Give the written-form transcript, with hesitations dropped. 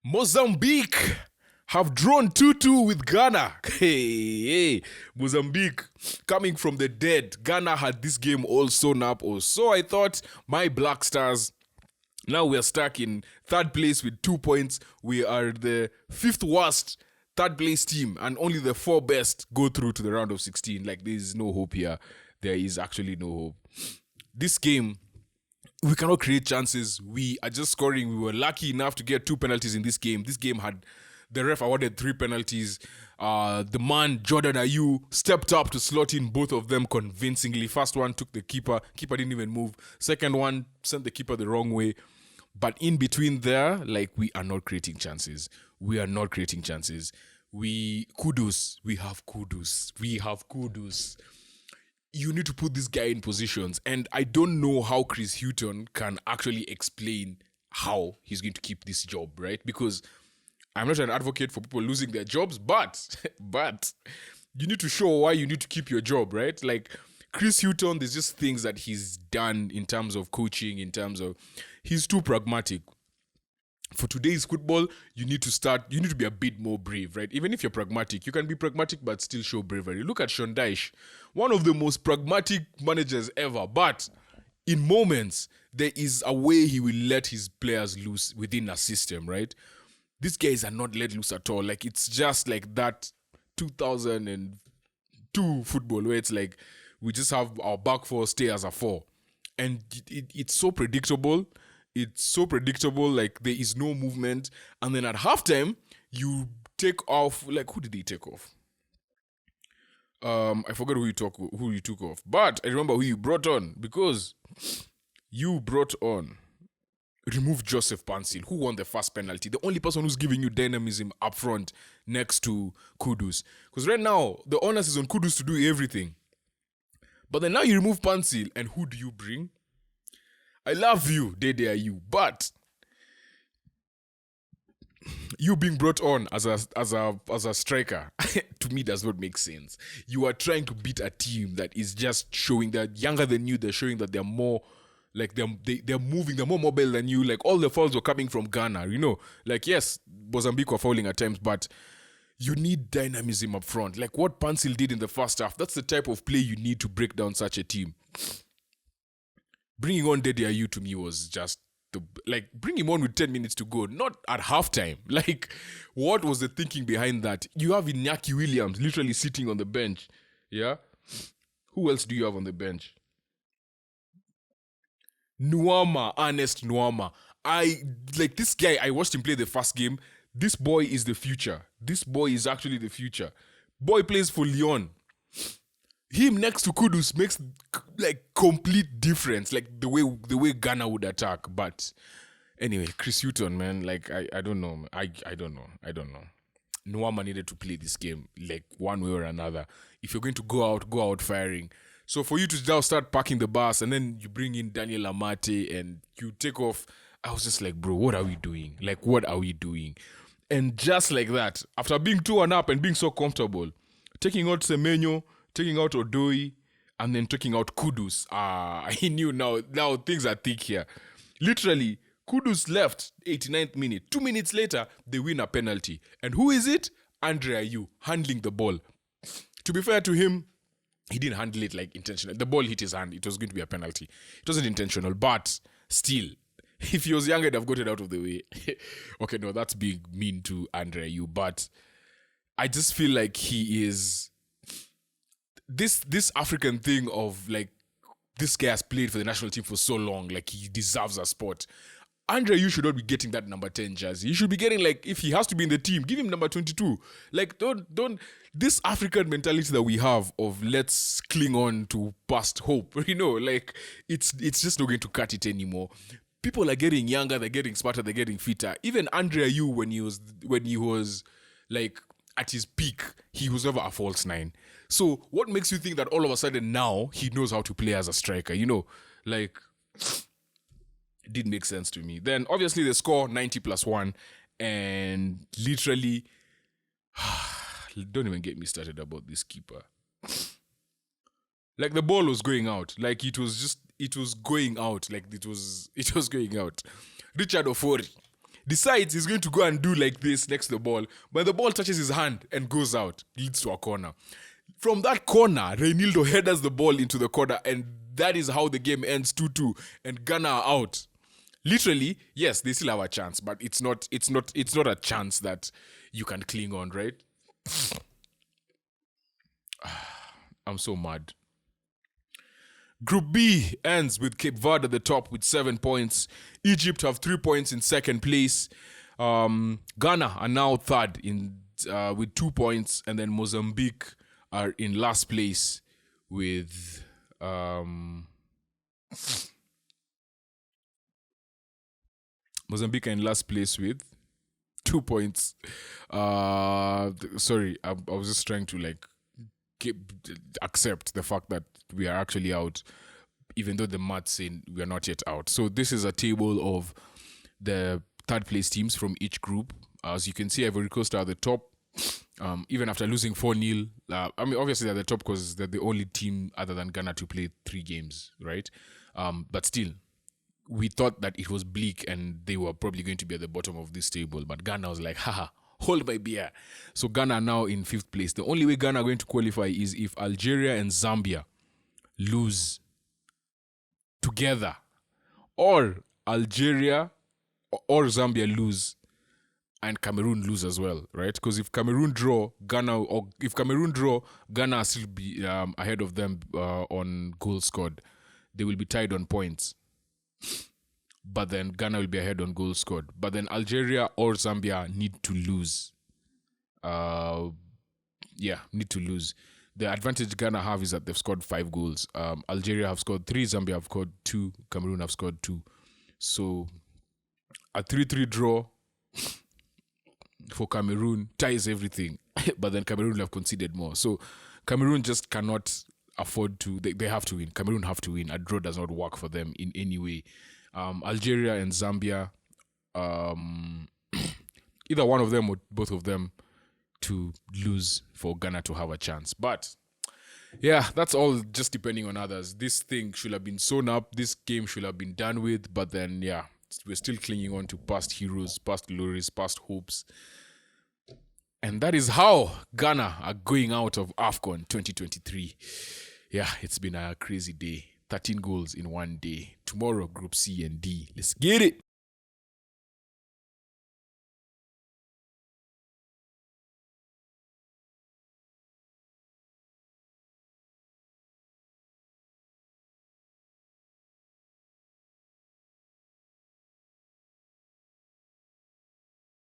Mozambique have drawn 2-2 with Ghana. Hey, Mozambique coming from the dead. Ghana had this game all sewn up, or so I thought. My Black Stars, now we're stuck in third place with 2 points. We are the fifth worst third place team, and only the four best go through to the round of 16. Like, there is no hope here. There is actually no hope. This game, we cannot create chances. We are just scoring. We were lucky enough to get 2 penalties in this game. This game had the ref awarded 3 penalties. The man Jordan Ayew stepped up to slot in both of them convincingly. First one took the keeper. Keeper didn't even move. Second one sent the keeper the wrong way. But in between there, like, we are not creating chances. We are not creating chances. We have kudos. You need to put this guy in positions. And I don't know how Chris Hughton can actually explain how he's going to keep this job, right? Because I'm not an advocate for people losing their jobs, but you need to show why you need to keep your job, right? Like, Chris Hughton, there's just things that he's done in terms of coaching, in terms of, he's too pragmatic. For today's football, you need to be a bit more brave, right? Even if you're pragmatic, you can be pragmatic but still show bravery. Look at Sean Dyche, one of the most pragmatic managers ever, but in moments, there is a way he will let his players loose within a system, right? These guys are not let loose at all. Like, it's just like that 2002 football where it's like, we just have our back four stay as a four. And it's so predictable. It's so predictable, like, there is no movement. And then at halftime, you take off, like, who did he take off? I forgot who you took off. But I remember who you brought on, because you brought on, remove Joseph Pansil, who won the first penalty. The only person who's giving you dynamism up front next to Kudus. Because right now, the onus is on Kudus to do everything. But then now you remove Pansil, and who do you bring? I love you, Verde Ayew, but you being brought on as a striker to me does not make sense. You are trying to beat a team that is just showing that younger than you. They're showing that they're more like they're moving, they're more mobile than you. Like, all the fouls were coming from Ghana, you know. Like, yes, Mozambique were fouling at times, but you need dynamism up front. Like what Pansil did in the first half. That's the type of play you need to break down such a team. Bringing on Verde Ayew to me was just bring him on with 10 minutes to go, not at halftime. Like, what was the thinking behind that? You have Iñaki Williams literally sitting on the bench. Yeah? Who else do you have on the bench? Ernest Nuama. This guy, I watched him play the first game. This boy is the future. This boy is actually the future. Boy plays for Lyon. Him next to Kudus makes complete difference, like the way Ghana would attack. But anyway, Chris Hughton, man, I don't know. I don't know. Nuama needed to play this game like one way or another. If you're going to go out firing. So for you to now start packing the bus and then you bring in Daniel Amate and you take off, I was just like, bro, what are we doing? Like, what are we doing? And just like that, after being 2-1 up and being so comfortable, taking out Semenyo, taking out Odoi, and then taking out Kudus. I knew now things are thick here. Literally, Kudus left 89th minute. 2 minutes later, they win a penalty. And who is it? Andre Ayew, handling the ball. To be fair to him, he didn't handle it like intentional. The ball hit his hand. It was going to be a penalty. It wasn't intentional, but still, if he was younger, he'd have got it out of the way. Okay, no, that's being mean to Andre Ayew, but I just feel like he is... This African thing of, like, this guy has played for the national team for so long, like, he deserves a spot. Andre, you should not be getting that number 10 jersey. You should be getting, like, if he has to be in the team, give him number 22. Like, don't this African mentality that we have of let's cling on to past hope, you know, like, it's just not going to cut it anymore. People are getting younger, they're getting smarter, they're getting fitter. Even Andre Ayew, when he was like at his peak, he was never a false nine. So what makes you think that all of a sudden now he knows how to play as a striker? You know, like, it didn't make sense to me. Then obviously they score 90+1 and literally, don't even get me started about this keeper. Like, the ball was going out. Like, it was going out. Like, it was going out. Richard Ofori. decides he's going to go and do like this next to the ball. But the ball touches his hand and goes out, leads to a corner. From that corner, Reinildo headers the ball into the corner, and that is how the game ends 2-2, and Ghana are out. Literally, yes, they still have a chance, but it's not a chance that you can cling on, right? I'm so mad. Group B ends with Cape Verde at the top with 7 points. Egypt have 3 points in second place. Ghana are now third with 2 points, and then Mozambique are in last place with Mozambique are in last place with 2 points. Sorry, I was just trying to accept the fact that we are actually out, even though the maths say we are not yet out. So this is a table of the third place teams from each group. As you can see, Ivory Coast are at the top. Even after losing 4-0, obviously they're at the top because they're the only team other than Ghana to play 3 games, right? But still, we thought that it was bleak and they were probably going to be at the bottom of this table. But Ghana was like, haha, hold my beer. So Ghana are now in 5th place. The only way Ghana are going to qualify is if Algeria and Zambia lose together, or Algeria or Zambia lose and Cameroon lose as well, right? Because if Cameroon draw, Ghana will still be ahead of them on goals scored. They will be tied on points, but then Ghana will be ahead on goals scored. But then Algeria or Zambia need to lose. Need to lose. The advantage Ghana have is that they've scored 5 goals. Algeria have scored 3, Zambia have scored 2, Cameroon have scored 2. So a 3-3 draw for Cameroon ties everything, but then Cameroon will have conceded more. So Cameroon just cannot afford to. They have to win. Cameroon have to win. A draw does not work for them in any way. Algeria and Zambia, either one of them or both of them to lose for Ghana to have a chance. But yeah, that's all just depending on others. This thing should have been sewn up. This game should have been done with. But then, yeah, we're still clinging on to past heroes, past glories, past hopes. And that is how Ghana are going out of AFCON 2023. Yeah, it's been a crazy day. 13 goals in one day. Tomorrow, Group C and D. Let's get it.